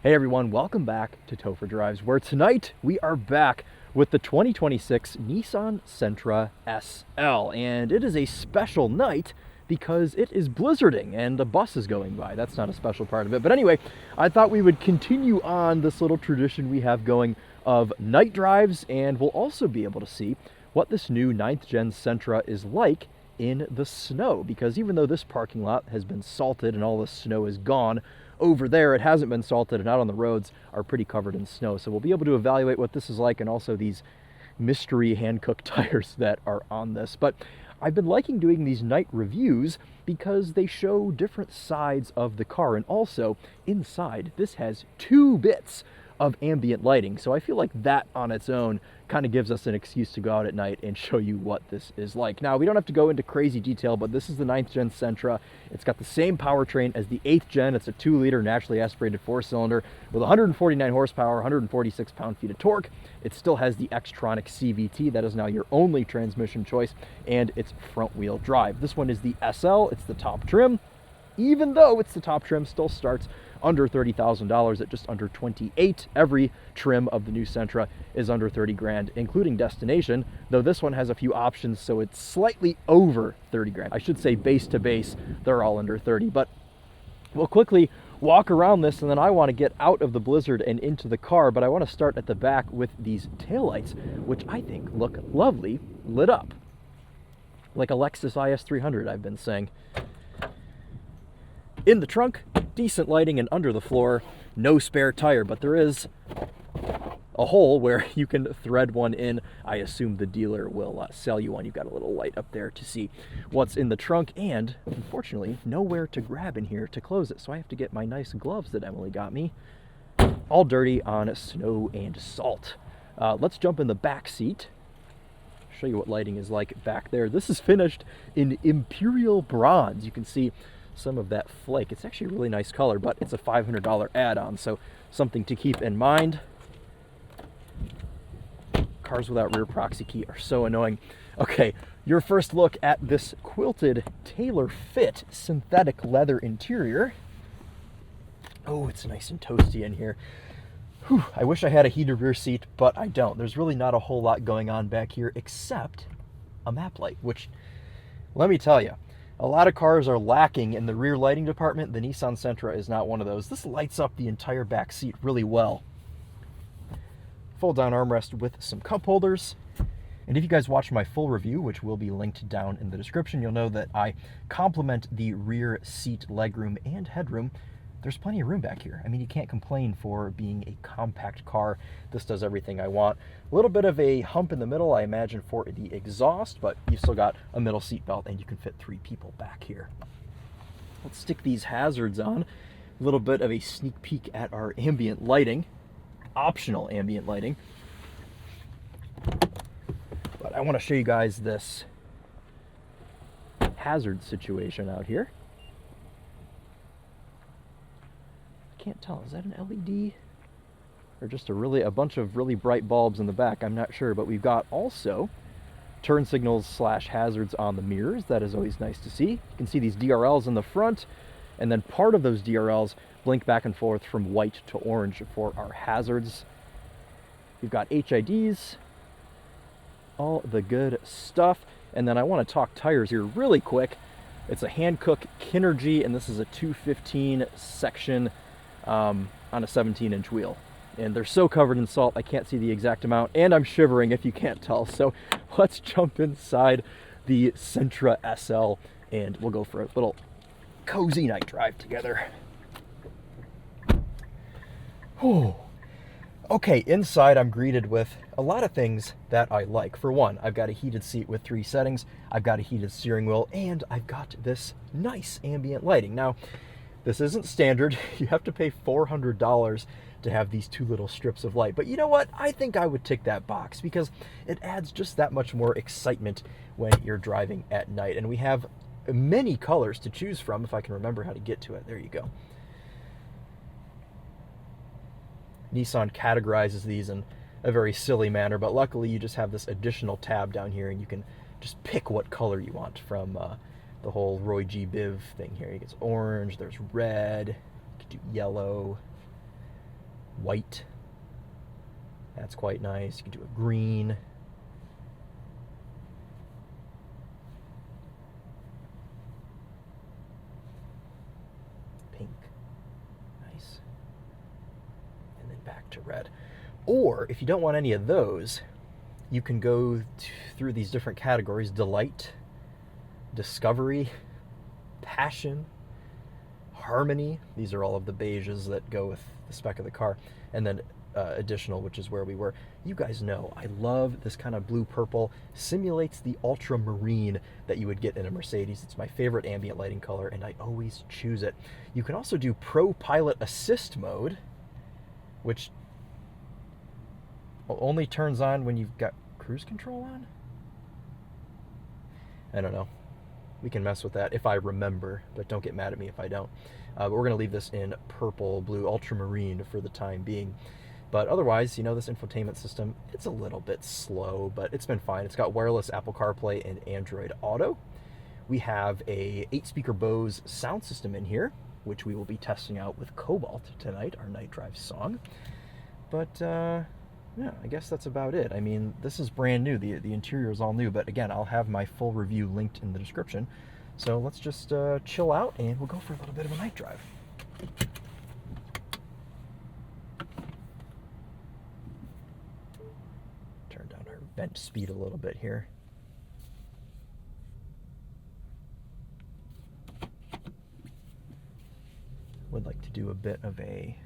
Hey everyone, welcome back to Topher Drives, where tonight we are back with the 2026 Nissan Sentra SL. And it is a special night because it is blizzarding and a bus is going by. That's not a special part of it. But anyway, I thought we would continue on this little tradition we have going of night drives, and we'll also be able to see what this new 9th gen Sentra is like in the snow. Because even though this parking lot has been salted and all the snow is gone, over there it hasn't been salted, and out on the roads are pretty covered in snow. So we'll be able to evaluate what this is like, and also these mystery hand-cooked tires that are on this. But I've been liking doing these night reviews because they show different sides of the car, and also inside this has 2 bits of ambient lighting. So I feel like that on its own kind of gives us an excuse to go out at night and show you what this is like. Now, we don't have to go into crazy detail, but this is the 9th gen Sentra. It's got the same powertrain as the 8th gen. It's a 2-liter naturally aspirated 4-cylinder with 149 horsepower, 146 pound-feet of torque. It still has the Xtronic CVT. That is now your only transmission choice, and it's front-wheel drive. This one is the SL. It's the top trim. Even though it's the top trim, still starts under $30,000 at just under 28. Every trim of the new Sentra is under 30 grand, including destination, though this one has a few options, so it's slightly over 30 grand. I should say base to base, they're all under 30, but we'll quickly walk around this, and then I want to get out of the blizzard and into the car, but I want to start at the back with these taillights, which I think look lovely lit up. Like a Lexus IS300, I've been saying. In the trunk, decent lighting, and under the floor, no spare tire, but there is a hole where you can thread one in. I assume the dealer will sell you one. You've got a little light up there to see what's in the trunk, and unfortunately, nowhere to grab in here to close it, so I have to get my nice gloves that Emily got me, all dirty on snow and salt. Let's jump in the back seat. Show you what lighting is like back there. This is finished in Imperial bronze. You can see some of that flake. It's actually a really nice color, but it's a $500 add-on, so something to keep in mind. Cars without rear proxy key are so annoying. Okay, your first look at this quilted tailor fit synthetic leather interior. Oh, it's nice and toasty in here. Whew, I wish I had a heated rear seat, but I don't. There's really not a whole lot going on back here except a map light, which, let me tell you, a lot of cars are lacking in the rear lighting department. The Nissan Sentra is not one of those. This lights up the entire back seat really well. Fold down armrest with some cup holders. And if you guys watch my full review, which will be linked down in the description, you'll know that I complement the rear seat legroom and headroom. There's plenty of room back here. I mean, you can't complain for being a compact car. This does everything I want. A little bit of a hump in the middle, I imagine, for the exhaust, but you've still got a middle seat belt, and you can fit 3 people back here. Let's stick these hazards on. A little bit of a sneak peek at our ambient lighting, optional ambient lighting. But I want to show you guys this hazard situation out here. Can't tell, is that an LED or just a bunch of really bright bulbs in the back? I'm not sure, but we've got also turn signals / hazards on the mirrors. That is always nice to see. You can see these DRLs in the front, and then part of those DRLs blink back and forth from white to orange for our hazards. We've got HIDs, all the good stuff. And then I want to talk tires here really quick. It's a hand-cooked Kinergy, and this is a 215 section on a 17-inch wheel, and they're so covered in salt I can't see the exact amount, and I'm shivering if you can't tell. So let's jump inside the Sentra SL and we'll go for a little cozy night drive together. Oh, okay, inside I'm greeted with a lot of things that I like. For one, I've got a heated seat with 3 settings, I've got a heated steering wheel, and I've got this nice ambient lighting. Now, this isn't standard. You have to pay $400 to have these 2 little strips of light. But you know what? I think I would tick that box because it adds just that much more excitement when you're driving at night. And we have many colors to choose from, if I can remember how to get to it. There you go. Nissan categorizes these in a very silly manner, but luckily you just have this additional tab down here, and you can just pick what color you want from the whole Roy G. Biv thing here. You get orange, there's red, you could do yellow, white. That's quite nice. You can do a green. Pink. Nice. And then back to red. Or, if you don't want any of those, you can go through these different categories: delight, discovery, passion, harmony. These are all of the beiges that go with the spec of the car. And then additional, which is where we were. You guys know I love this kind of blue-purple. Simulates the ultramarine that you would get in a Mercedes. It's my favorite ambient lighting color, and I always choose it. You can also do Pro Pilot Assist mode, which only turns on when you've got cruise control on? I don't know. We can mess with that if I remember, but don't get mad at me if I don't. But we're going to leave this in purple, blue, ultramarine for the time being. But otherwise, you know, this infotainment system, it's a little bit slow, but it's been fine. It's got wireless Apple CarPlay and Android Auto. We have a 8-speaker Bose sound system in here, which we will be testing out with Cobalt tonight, our night drive song. But yeah, I guess that's about it. I mean, this is brand new. The interior is all new, but again, I'll have my full review linked in the description. So let's just chill out, and we'll go for a little bit of a night drive. Turn down our vent speed a little bit here. Would like to do a bit of a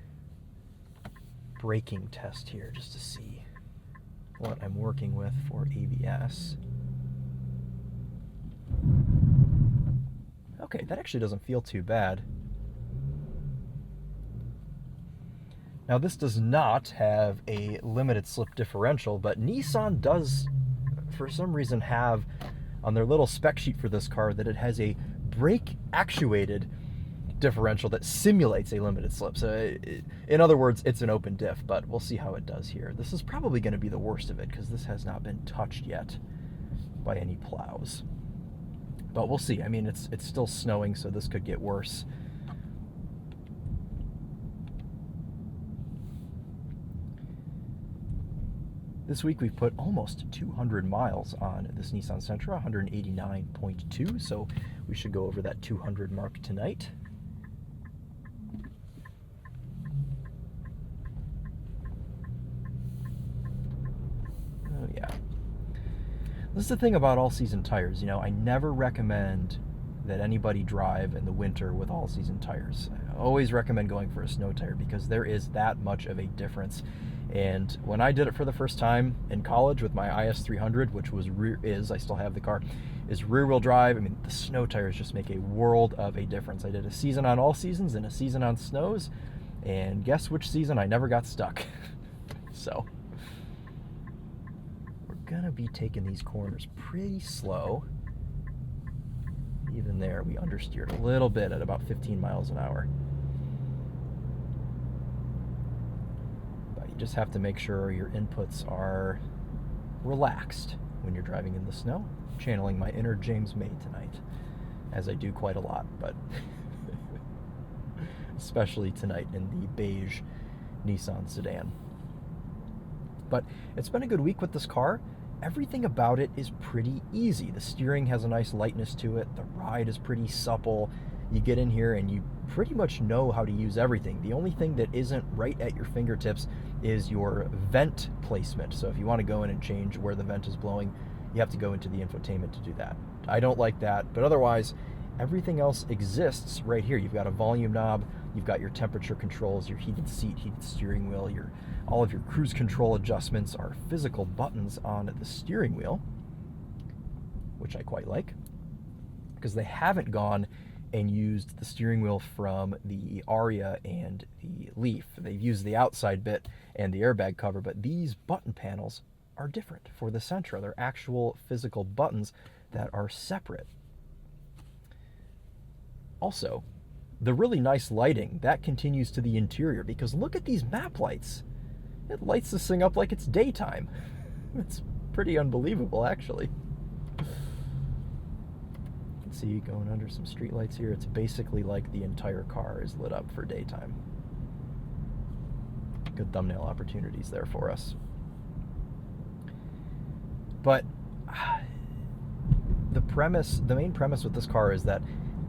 braking test here just to see what I'm working with for ABS. Okay, that actually doesn't feel too bad. Now this does not have a limited slip differential, but Nissan does for some reason have on their little spec sheet for this car that it has a brake actuated differential that simulates a limited slip. So in other words, it's an open diff, but we'll see how it does here. This is probably going to be the worst of it because this has not been touched yet by any plows. But we'll see. I mean, it's still snowing, so this could get worse. This week we've put almost 200 miles on this Nissan Sentra, 189.2, so we should go over that 200 mark tonight. Oh yeah. This is the thing about all-season tires, you know, I never recommend that anybody drive in the winter with all-season tires. I always recommend going for a snow tire because there is that much of a difference. And when I did it for the first time in college with my IS300, which was I still have the car, is rear-wheel drive. I mean, the snow tires just make a world of a difference. I did a season on all seasons and a season on snows, and guess which season I never got stuck. So we're gonna be taking these corners pretty slow. Even there, we understeered a little bit at about 15 miles an hour. But you just have to make sure your inputs are relaxed when you're driving in the snow. Channeling my inner James May tonight, as I do quite a lot, but especially tonight in the beige Nissan sedan. But it's been a good week with this car. Everything about it is pretty easy. The steering has a nice lightness to it. The ride is pretty supple. You get in here and you pretty much know how to use everything. The only thing that isn't right at your fingertips is your vent placement. So if you want to go in and change where the vent is blowing, you have to go into the infotainment to do that. I don't like that, but otherwise, everything else exists right here. You've got a volume knob, you've got your temperature controls, your heated seat, heated steering wheel, all of your cruise control adjustments are physical buttons on the steering wheel, which I quite like, because they haven't gone and used the steering wheel from the Aria and the Leaf. They've used the outside bit and the airbag cover, but these button panels are different for the Sentra. They're actual physical buttons that are separate. Also, the really nice lighting, that continues to the interior, because look at these map lights. It lights this thing up like it's daytime. It's pretty unbelievable, actually. You can see going under some street lights here. It's basically like the entire car is lit up for daytime. Good thumbnail opportunities there for us. But the main premise with this car is that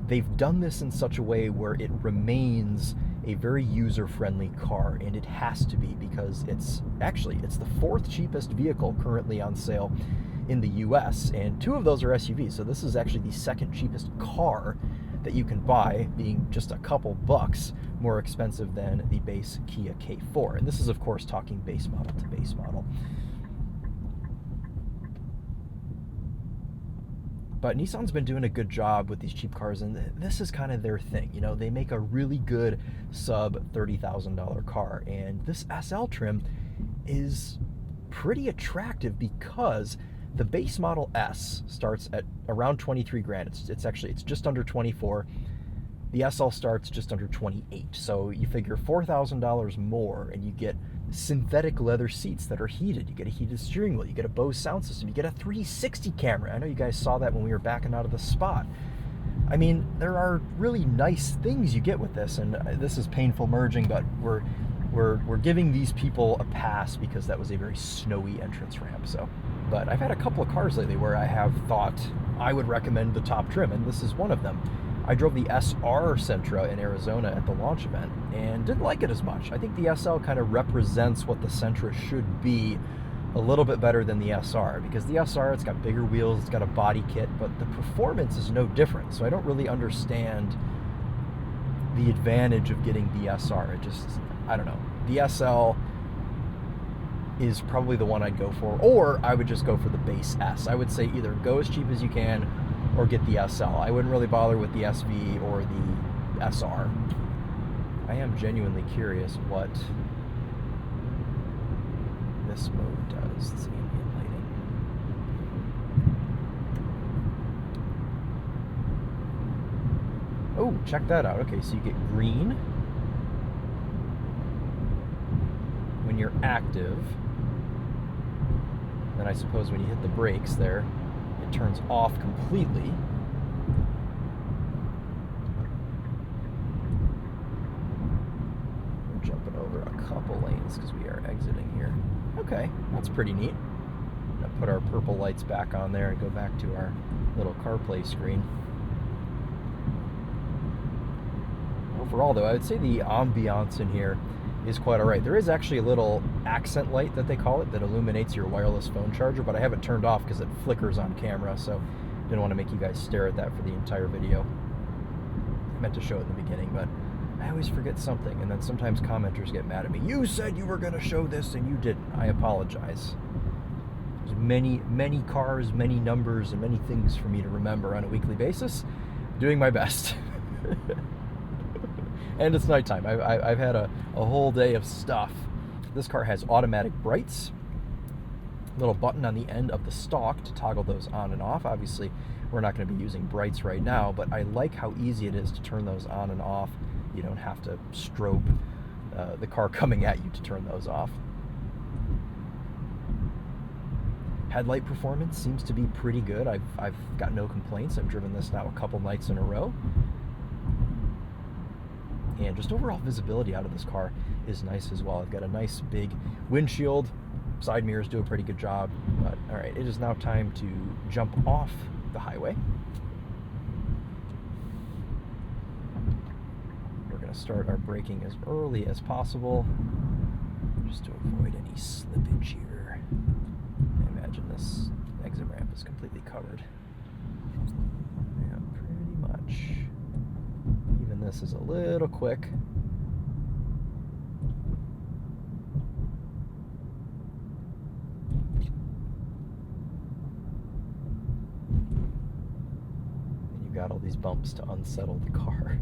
they've done this in such a way where it remains a very user-friendly car, and it has to be, because it's the fourth cheapest vehicle currently on sale in the US, and 2 of those are SUVs. So this is actually the second cheapest car that you can buy, being just a couple bucks more expensive than the base Kia K4. And this is, of course, talking base model to base model. But Nissan's been doing a good job with these cheap cars, and this is kind of their thing. You know, they make a really good sub $30,000 car, and this SL trim is pretty attractive because the base model S starts at around 23 grand. It's just under 24. The SL starts just under 28. So you figure $4,000 more, and you get synthetic leather seats that are heated. You get a heated steering wheel. You get a Bose sound system. You get a 360 camera. I know you guys saw that when we were backing out of the spot. I mean, there are really nice things you get with this, and this is painful merging, but we're giving these people a pass because that was a very snowy entrance ramp. So, but I've had a couple of cars lately where I have thought I would recommend the top trim, and this is one of them. I drove the SR Sentra in Arizona at the launch event and didn't like it as much. I think the SL kind of represents what the Sentra should be a little bit better than the SR, because the SR, it's got bigger wheels, it's got a body kit, but the performance is no different. So I don't really understand the advantage of getting the SR. I don't know. The SL is probably the one I'd go for, or I would just go for the base S. I would say either go as cheap as you can or get the SL. I wouldn't really bother with the SV or the SR. I am genuinely curious what this mode does. It's ambient lighting. Oh, check that out. Okay, so you get green when you're active. Then I suppose when you hit the brakes there, it turns off completely. We're jumping over a couple lanes because we are exiting here. Okay, that's pretty neat. I'm gonna put our purple lights back on there and go back to our little CarPlay screen. Overall, though, I would say the ambiance in here is quite all right. There is actually a little accent light that they call it that illuminates your wireless phone charger, but I have it turned off because it flickers on camera, so didn't want to make you guys stare at that for the entire video. I meant to show it in the beginning, but I always forget something, and then sometimes commenters get mad at me. You said you were going to show this and you didn't. I apologize. There's many cars, many numbers, and many things for me to remember on a weekly basis. Doing my best. And it's nighttime. I've had a whole day of stuff. This car has automatic brights, little button on the end of the stalk to toggle those on and off. Obviously, we're not going to be using brights right now, but I like how easy it is to turn those on and off. You don't have to strobe the car coming at you to turn those off. Headlight performance seems to be pretty good. I've got no complaints. I've driven this now a couple nights in a row. And just overall visibility out of this car is nice as well. I've got a nice big windshield. Side mirrors do a pretty good job. But all right, it is now time to jump off the highway. We're going to start our braking as early as possible, just to avoid any slippage here. I imagine this exit ramp is completely covered. Yeah, pretty much. Even this is a little quick. And you've got all these bumps to unsettle the car.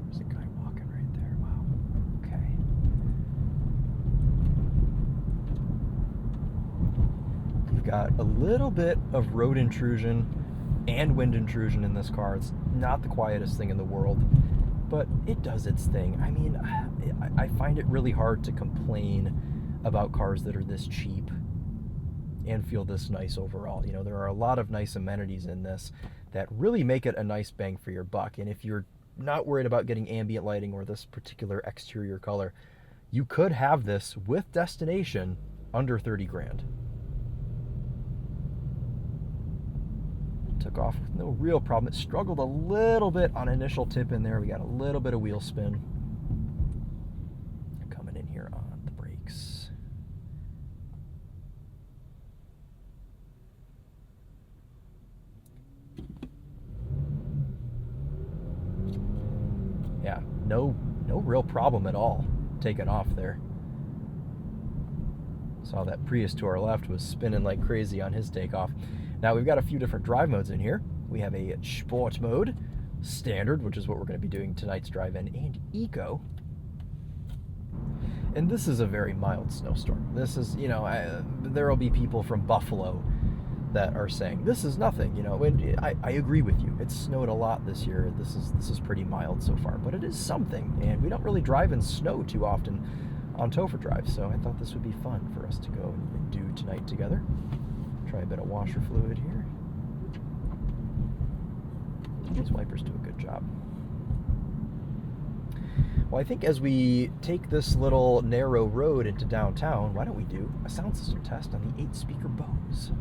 There's a guy walking right there. Wow. Okay. You've got a little bit of road intrusion and wind intrusion in this car. It's not the quietest thing in the world, but it does its thing. I mean, I find it really hard to complain about cars that are this cheap and feel this nice overall. You know, there are a lot of nice amenities in this that really make it a nice bang for your buck. And if you're not worried about getting ambient lighting or this particular exterior color, you could have this with destination under 30 grand. Took off with no real problem. It struggled a little bit on initial tip in there. We got a little bit of wheel spin. Coming in here on the brakes. Yeah, no real problem at all taking off there. Saw that Prius to our left was spinning like crazy on his takeoff. Now we've got a few different drive modes in here. We have a Sport mode, Standard, which is what we're going to be doing tonight's drive-in, and Eco. And this is a very mild snowstorm. This is, you know, there will be people from Buffalo that are saying this is nothing. You know, and I agree with you. It's snowed a lot this year. This is pretty mild so far, but it is something. And we don't really drive in snow too often on Topher Drive, so I thought this would be fun for us to go and do tonight together. Try a bit of washer fluid here. These wipers do a good job. Well, I think as we take this little narrow road into downtown, why don't we do a sound system test on the 8-speaker Bose.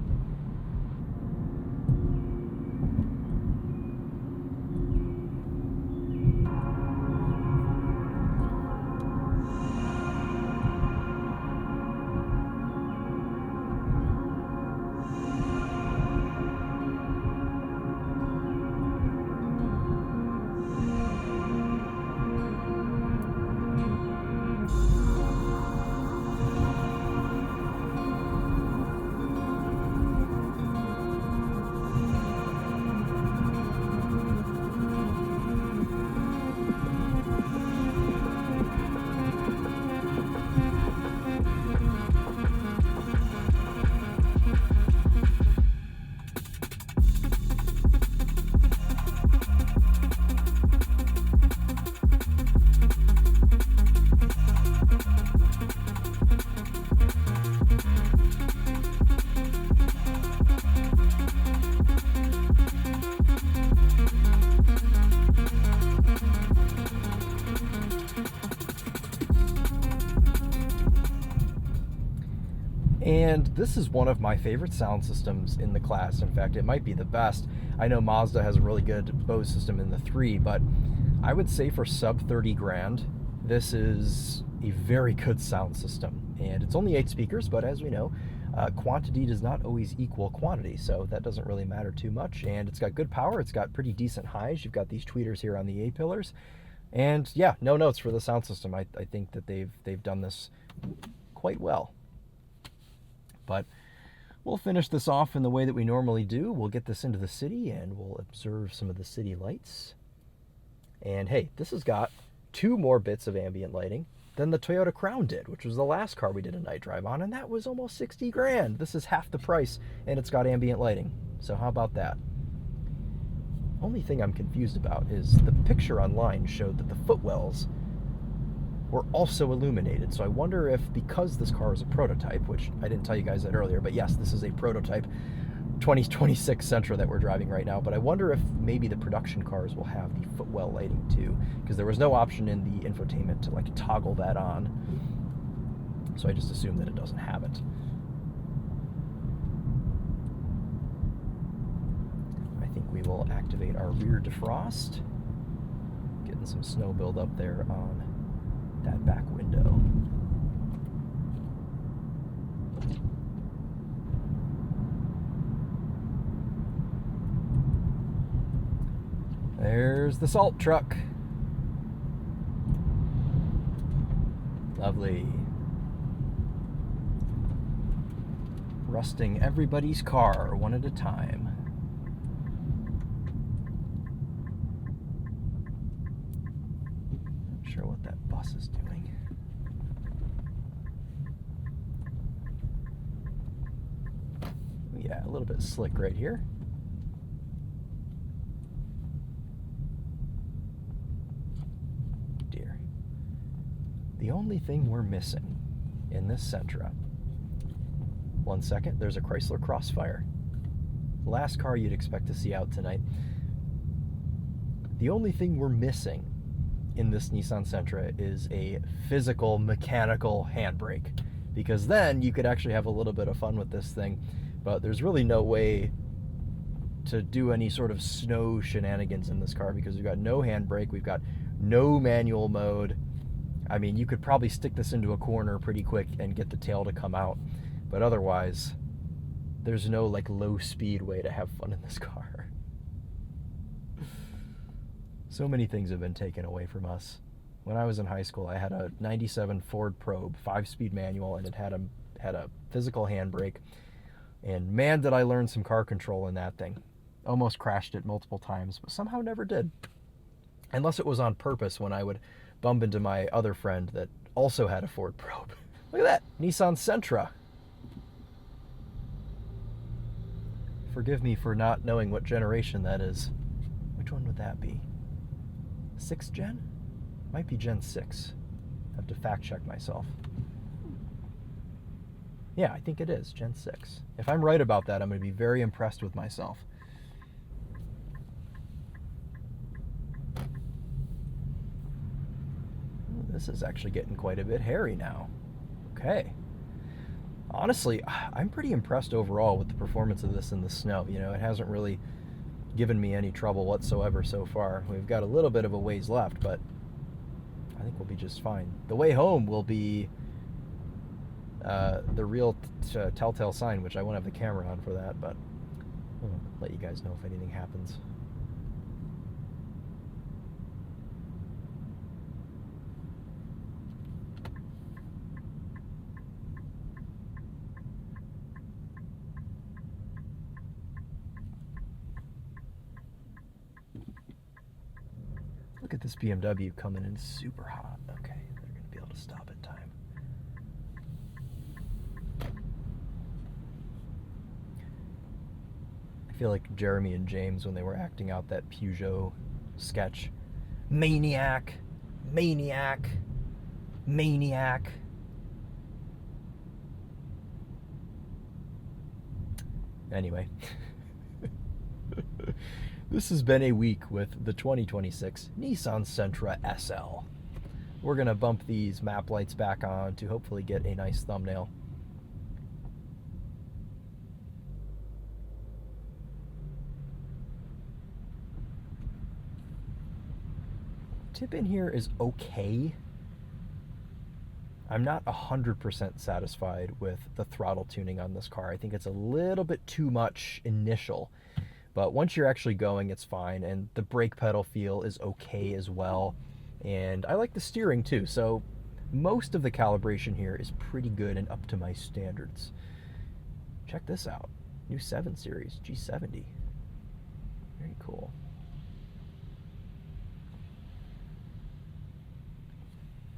And this is one of my favorite sound systems in the class. In fact, it might be the best. I know Mazda has a really good Bose system in the 3, but I would say for sub 30 grand, this is a very good sound system. And it's only 8 speakers, but as we know, quantity does not always equal quantity, so that doesn't really matter too much. And it's got good power. It's got pretty decent highs. You've got these tweeters here on the A-pillars. And yeah, no notes for the sound system. I think that they've done this quite well. But we'll finish this off in the way that we normally do. We'll get this into the city and we'll observe some of the city lights. And hey, this has got 2 more bits of ambient lighting than the Toyota Crown did, which was the last car we did a night drive on, and that was almost 60 grand. This is half the price and it's got ambient lighting. So how about that? Only thing I'm confused about is the picture online showed that the footwells were also illuminated. So I wonder if, because this car is a prototype, which I didn't tell you guys that earlier, but yes, this is a prototype 2026 Sentra that we're driving right now, but I wonder if maybe the production cars will have the footwell lighting too, because there was no option in the infotainment to like toggle that on. So I just assume that it doesn't have it. I think we will activate our rear defrost. Getting some snow buildup there on that back window. There's the salt truck. Lovely. Rusting everybody's car one at a time. Not sure what that bus is doing. Yeah, a little bit slick right here. The only thing we're missing in this Sentra, 1 second, there's a Chrysler Crossfire. Last car you'd expect to see out tonight. The only thing we're missing in this Nissan Sentra is a physical mechanical handbrake, because then you could actually have a little bit of fun with this thing. But there's really no way to do any sort of snow shenanigans in this car because we've got no handbrake, we've got no manual mode. I mean, you could probably stick this into a corner pretty quick and get the tail to come out, but otherwise there's no like low speed way to have fun in this car. So many things have been taken away from us. When I was in high school, I had a 97 Ford Probe 5-speed manual, and it had a physical handbrake. And man, did I learn some car control in that thing. Almost crashed it multiple times, but somehow never did. Unless it was on purpose when I would bump into my other friend that also had a Ford Probe. Look at that, Nissan Sentra. Forgive me for not knowing what generation that is. Which one would that be? 6th gen? Might be Gen 6. I have to fact check myself. Yeah, I think it is Gen 6. If I'm right about that, I'm going to be very impressed with myself. This is actually getting quite a bit hairy now. Okay. Honestly, I'm pretty impressed overall with the performance of this in the snow. You know, it hasn't really given me any trouble whatsoever so far. We've got a little bit of a ways left, but I think we'll be just fine. The way home will be the real telltale sign, which I won't have the camera on for that, but I'll let you guys know if anything happens. Look at this BMW coming in super hot. Okay, they're going to be able to stop in time. I feel like Jeremy and James when they were acting out that Peugeot sketch. Maniac, maniac, maniac. Anyway. This has been a week with the 2026 Nissan Sentra SL. We're going to bump these map lights back on to hopefully get a nice thumbnail. Tip in here is okay. I'm not 100% satisfied with the throttle tuning on this car. I think it's a little bit too much initial. But once you're actually going, it's fine, and the brake pedal feel is okay as well. And I like the steering too, so most of the calibration here is pretty good and up to my standards. Check this out, new 7 Series G70. Very cool.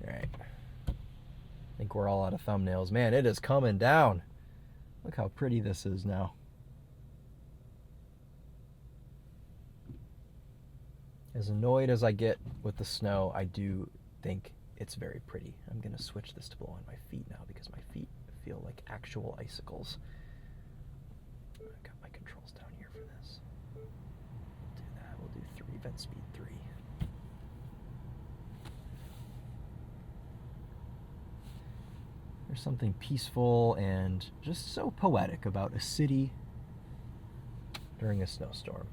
All right, I think we're all out of thumbnails. Man, it is coming down. Look how pretty this is now. As annoyed as I get with the snow, I do think it's very pretty. I'm going to switch this to blow on my feet now because my feet feel like actual icicles. I've got my controls down here for this. We'll do that. We'll do vent speed 3. There's something peaceful and just so poetic about a city during a snowstorm.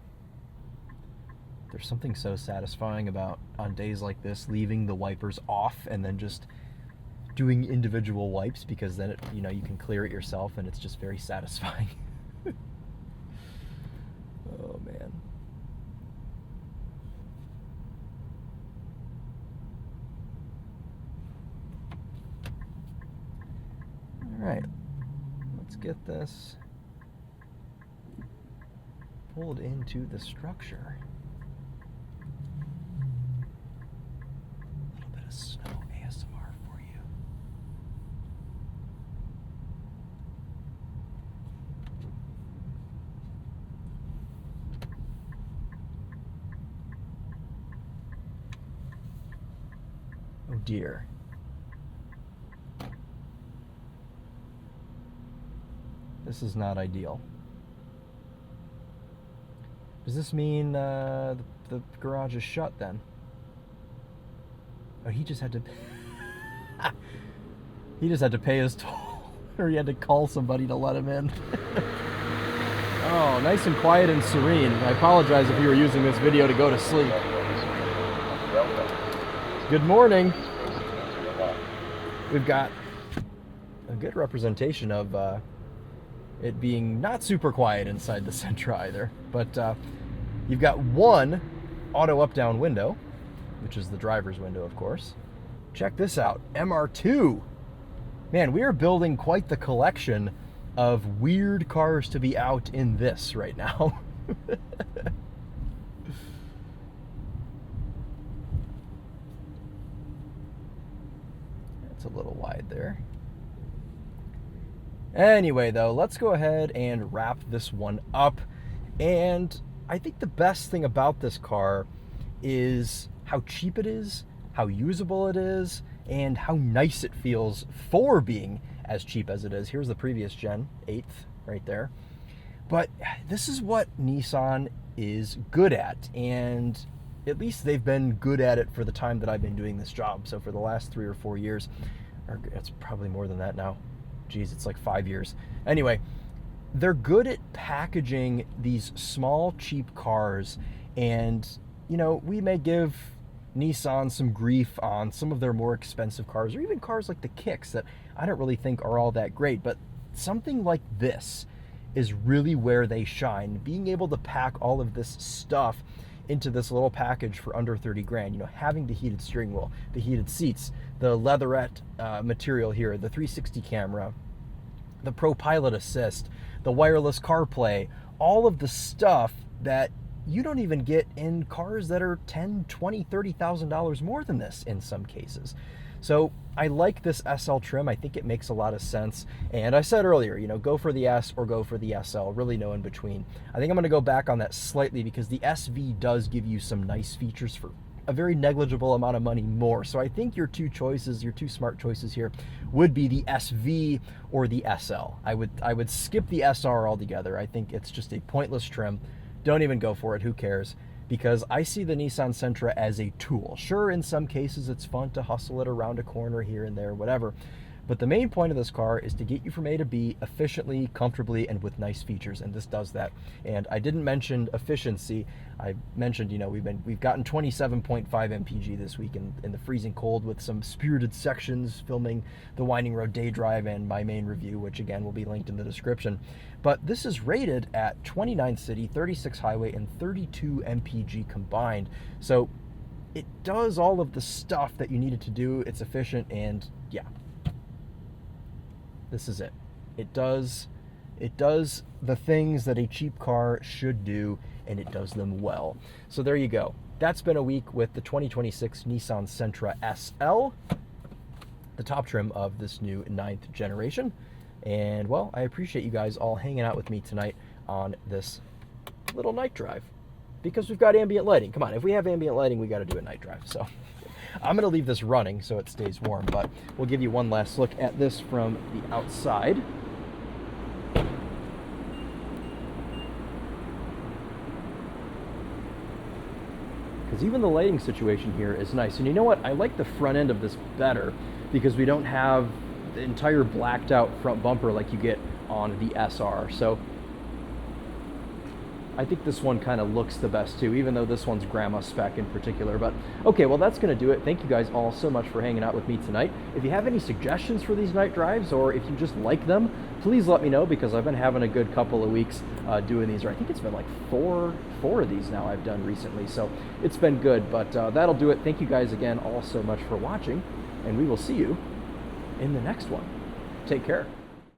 There's something so satisfying about, on days like this, leaving the wipers off and then just doing individual wipes, because then it, you know, you can clear it yourself and it's just very satisfying. Oh man. All right, let's get this pulled into the structure. Snow ASMR for you. Oh dear. This is not ideal. Does this mean the the garage is shut then. Oh, he just had to... he just had to pay his toll. Or he had to call somebody to let him in. Oh, nice and quiet and serene. I apologize if you were using this video to go to sleep. Good morning. We've got a good representation of it being not super quiet inside the Sentra either. But you've got one auto up-down window, which is the driver's window, of course. Check this out, MR2. Man, we are building quite the collection of weird cars to be out in this right now. That's a little wide there. Anyway, though, let's go ahead and wrap this one up. And I think the best thing about this car is how cheap it is, how usable it is, and how nice it feels for being as cheap as it is. Here's the previous gen, 8th, right there. But this is what Nissan is good at, and at least they've been good at it for the time that I've been doing this job. So for the last 3 or 4 years, or it's probably more than that now. Geez, it's like 5 years. Anyway, they're good at packaging these small, cheap cars, and, you know, we may give Nissan some grief on some of their more expensive cars, or even cars like the Kicks that I don't really think are all that great, but something like this is really where they shine. Being able to pack all of this stuff into this little package for under 30 grand, you know, having the heated steering wheel, the heated seats, the leatherette material here, the 360 camera, the Pro Pilot Assist, the wireless CarPlay, all of the stuff that you don't even get in cars that are $10,000, $20,000, $30,000 more than this in some cases. So I like this SL trim. I think it makes a lot of sense. And I said earlier, you know, go for the S or go for the SL, really no in between. I think I'm going to go back on that slightly because the SV does give you some nice features for a very negligible amount of money more. So I think your two choices, your two smart choices here would be the SV or the SL. I would skip the SR altogether. I think it's just a pointless trim. Don't even go for it. Who cares? Because I see the Nissan Sentra as a tool. Sure, in some cases it's fun to hustle it around a corner here and there, whatever. But the main point of this car is to get you from A to B efficiently, comfortably, and with nice features, and this does that. And I didn't mention efficiency. I mentioned, you know, we've gotten 27.5 mpg this week in the freezing cold with some spirited sections, filming the Winding Road Day Drive and my main review, which again will be linked in the description. But this is rated at 29 city, 36 highway, and 32 mpg combined. So it does all of the stuff that you needed to do. It's efficient, and yeah. This is it. It does the things that a cheap car should do, and it does them well. So there you go. That's been a week with the 2026 Nissan Sentra SL, the top trim of this new 9th generation. And, well, I appreciate you guys all hanging out with me tonight on this little night drive, because we've got ambient lighting. Come on, if we have ambient lighting, we got to do a night drive. So I'm going to leave this running so it stays warm, but we'll give you one last look at this from the outside. Because even the lighting situation here is nice. And you know what? I like the front end of this better because we don't have the entire blacked out front bumper like you get on the SR. So I think this one kind of looks the best too, even though this one's grandma spec in particular. But okay, well, that's going to do it. Thank you guys all so much for hanging out with me tonight. If you have any suggestions for these night drives, or if you just like them, please let me know, because I've been having a good couple of weeks doing these. Or I think it's been like four of these now I've done recently, so it's been good. But that'll do it. Thank you guys again all so much for watching, and we will see you in the next one. Take care.